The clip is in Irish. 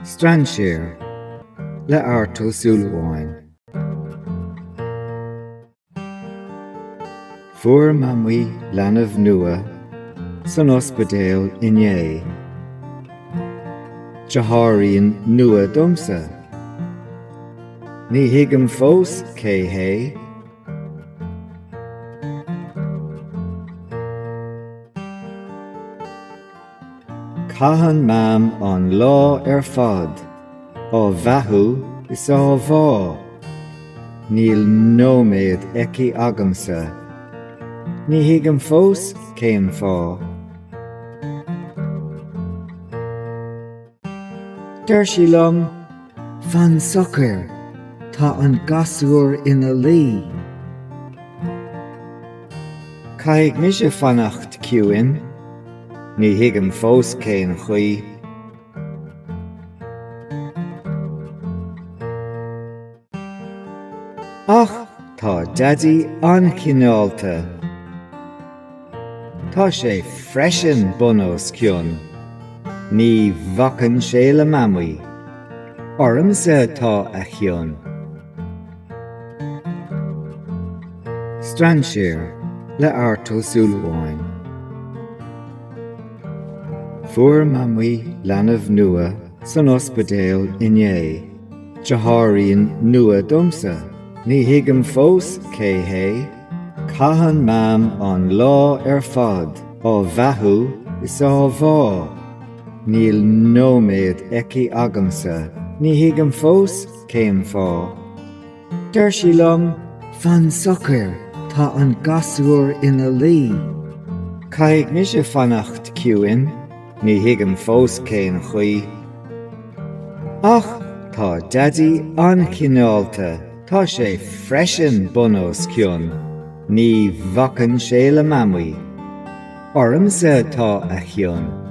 Strainséar le Súilleabháin. Fuair mamuí leanbh nua san ospidéal inné. Deartháiríonn nua domsa. Ní hiagam fós cé hé. Caitheann mam an lá fad, á bheathú is á bhá. Níl nóiméad eici agamsa. Ní hiagam fós céim fá. Deir sí liom, fan socair, tá an gasúr ina lí. Caithfidh mise fannacht ciúin, ní hiagam fós céin chuí. Ach tá daddy anchineálta. Tá sé freisin bunós ciúin, ní bhacann sé le mamuí. Ormsa tá a chiúin. Strainséar le Súilleabháin. Fuair mamuí leanbh nua san ospidéal inné. Deartháiríonn nua domsa. Ní hiagam fós cé hé. Caitheann mam an lá fad, á bheathú is á bhá. Níl nóiméad eici agamsa. Ní hiagam fós céim fá. Deir sí liom, fan socair, tá an gasúr ina lí. Caithfidh mise fannacht ciúin, ní hiagam fós céin chuí. Ach tá daddy anchineálta. Tá sé freisin bunós ciúin, ní bhacann sé le mamuí. Ormsa tá a chiúin.